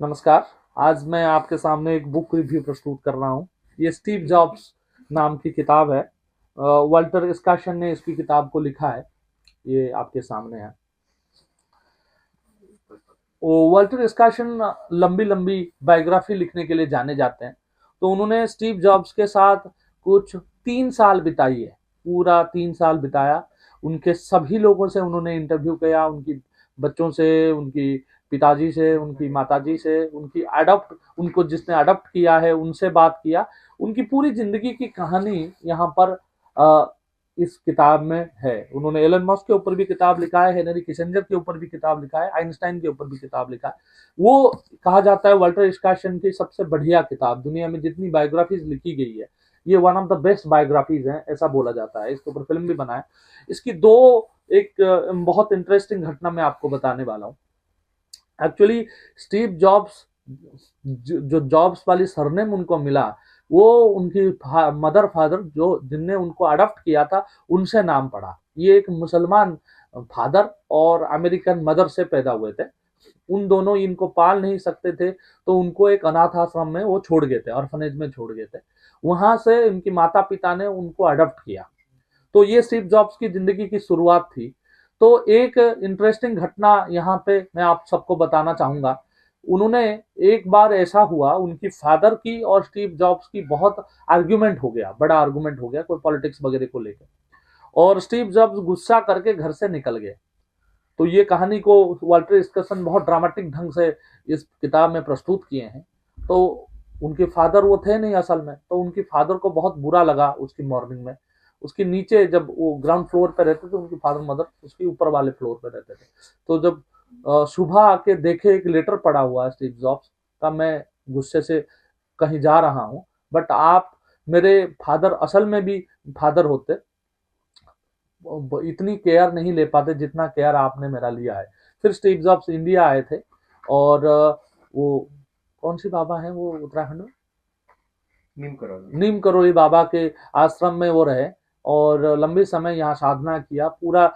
नमस्कार। आज मैं आपके सामने एक बुक रिव्यू प्रस्तुत कर रहा हूँ। ये स्टीव जॉब्स नाम की किताब है। वाल्टर इस्काशन ने इसकी किताब को लिखा है। ये आपके सामने है। वाल्टर इस्काशन लंबी लंबी बायोग्राफी लिखने के लिए जाने जाते हैं। तो उन्होंने स्टीव जॉब्स के साथ कुछ 3 साल बिताई है। पूरा 3 साल बिताया। उनके सभी लोगों से उन्होंने इंटरव्यू किया, उनकी बच्चों से, उनकी पिताजी से, उनकी माताजी से, उनको जिसने अडॉप्ट किया है उनसे बात किया। उनकी पूरी जिंदगी की कहानी यहाँ पर इस किताब में है। उन्होंने एलन मस्क के ऊपर भी किताब लिखा है, हेनरी किसिंजर के ऊपर भी किताब लिखा है, आइंस्टाइन के ऊपर भी किताब लिखा है। वो कहा जाता है वाल्टर इस्काशन की सबसे बढ़िया किताब। दुनिया में जितनी बायोग्राफीज लिखी गई है, ये one of the best biographies है, ऐसा बोला जाता है। इसके ऊपर फिल्म भी बना है। इसकी एक बहुत इंटरेस्टिंग घटना मैं आपको बताने वाला हूँ। एक्चुअली स्टीव जॉब्स, जो जॉब्स वाली सरनेम उनको मिला, वो उनकी मदर फादर जिनने उनको अडॉप्ट किया था उनसे नाम पड़ा। ये एक मुसलमान फादर और अमेरिकन मदर से पैदा हुए थे। उन दोनों इनको पाल नहीं सकते थे, तो उनको एक अनाथ आश्रम में वो छोड़ गए थे, ऑर्फनेज में छोड़ गए थे। वहां से इनकी माता पिता ने उनको अडॉप्ट किया। तो ये स्टीव जॉब्स की जिंदगी की शुरुआत थी। तो एक इंटरेस्टिंग घटना यहाँ पे मैं आप सबको बताना चाहूंगा। उन्होंने एक बार ऐसा हुआ, उनकी फादर की और स्टीव जॉब्स की बहुत आर्ग्यूमेंट हो गया, बड़ा आर्ग्यूमेंट हो गया कोई पॉलिटिक्स वगैरह को लेकर, और स्टीव जॉब्स गुस्सा करके घर से निकल गए। तो ये कहानी को वाल्टर इस्कासन बहुत ड्रामेटिक ढंग से इस किताब में प्रस्तुत किए हैं। तो उनके फादर वो थे नहीं असल में, तो उनकी फादर को बहुत बुरा लगा उसकी मॉर्निंग में। उसके नीचे, जब वो ग्राउंड फ्लोर पे रहते थे, उनकी फादर मदर उसके ऊपर वाले फ्लोर पे रहते थे। तो जब सुबह आके देखे एक लेटर पड़ा हुआ है स्टीव जॉब्स का, मैं गुस्से से कहीं जा रहा हूँ, बट आप मेरे फादर असल में भी फादर होते, इतनी केयर नहीं ले पाते जितना केयर आपने मेरा लिया है। फिर स्टीव जॉब्स इंडिया आए थे, और वो कौन सी बाबा है वो उत्तराखंड में, नीम करोली बाबा के आश्रम में वो रहे, और लंबे समय यहाँ साधना किया। पूरा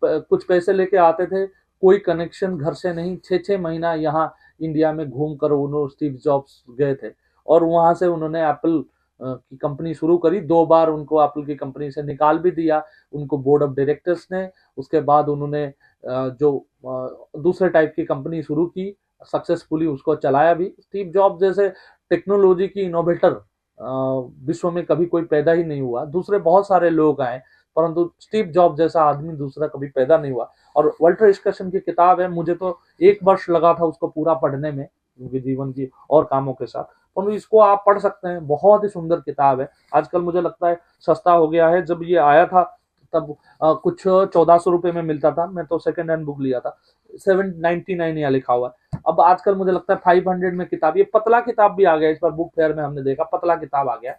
कुछ पैसे लेके आते थे, कोई कनेक्शन घर से नहीं। 6-6 महीना यहाँ इंडिया में घूम कर उन्होंने स्टीव जॉब्स गए थे, और वहां से उन्होंने एप्पल की कंपनी शुरू करी। 2 बार उनको एप्पल की कंपनी से निकाल भी दिया उनको बोर्ड ऑफ डायरेक्टर्स ने। उसके बाद उन्होंने दूसरे टाइप की कंपनी शुरू की, सक्सेसफुली उसको चलाया भी। स्टीव जॉब्स जैसे टेक्नोलॉजी की इनोवेटर विश्व में कभी कोई पैदा ही नहीं हुआ। दूसरे बहुत सारे लोग आए, परंतु स्टीव जॉब जैसा आदमी दूसरा कभी पैदा नहीं हुआ। और वाल्टर इस्कासन की किताब है, मुझे तो 1 वर्ष लगा था उसको पूरा पढ़ने में, उनके जीवन की और कामों के साथ। परंतु इसको आप पढ़ सकते हैं, बहुत ही सुंदर किताब है। आजकल मुझे लगता है सस्ता हो गया है। जब ये आया था तब कुछ 1400 रुपए में मिलता था। मैं तो सेकंड हैंड बुक लिया था, 799 यहाँ लिखा हुआ है। अब आजकल मुझे लगता है 500 में किताब। ये पतला किताब भी आ गया, इस बार बुक फेयर में हमने देखा पतला किताब आ गया।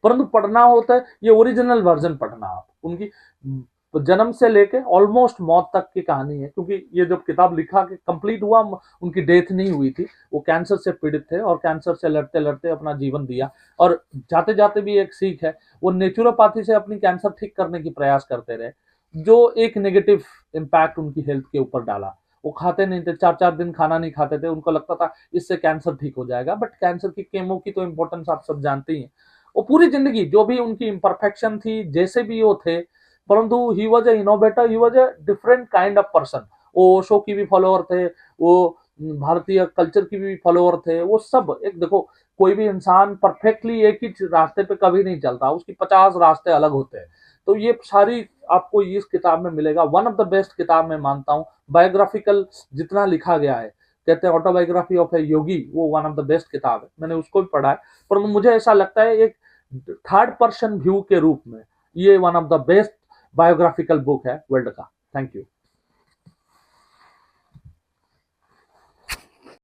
परंतु पढ़ना होता है ये ओरिजिनल वर्जन पढ़ना। आप उनकी जन्म से लेके ऑलमोस्ट मौत तक की कहानी है, क्योंकि ये जब किताब लिखा के कंप्लीट हुआ, उनकी डेथ नहीं हुई थी। वो कैंसर से पीड़ित थे और कैंसर से लड़ते लड़ते अपना जीवन दिया। और जाते जाते भी एक सीख है, वो नेचुरोपैथी से अपनी कैंसर ठीक करने की प्रयास करते रहे, जो एक नेगेटिव इम्पैक्ट उनकी हेल्थ के ऊपर डाला। वो खाते नहीं थे, 4-4 दिन खाना नहीं खाते थे। उनको लगता था इससे कैंसर ठीक हो जाएगा, बट कैंसर की केमो की तो इम्पोर्टेंस आप सब जानते ही हैं। वो पूरी जिंदगी जो भी उनकी इम्परफेक्शन थी, जैसे भी वो थे, परंतु he was a innovator, he was a different kind of person. वो ओशो की भी फॉलोअर थे, वो भारतीय कल्चर की भी फॉलोअर थे। वो सब एक, देखो, कोई भी इंसान परफेक्टली एक ही रास्ते पे कभी नहीं चलता, उसकी 50 रास्ते अलग होते हैं। तो ये सारी आपको इस किताब में मिलेगा। वन ऑफ द बेस्ट किताब मैं मानता हूँ। बायोग्राफिकल जितना लिखा गया है, कहते हैं ऑटोबायोग्राफी ऑफ ए योगी, वो वन ऑफ द बेस्ट किताब है। मैंने उसको भी पढ़ा है, पर मुझे ऐसा लगता है एक थर्ड पर्सन व्यू के रूप में ये one of the best biographical book है वर्ल्ड का। Thank you.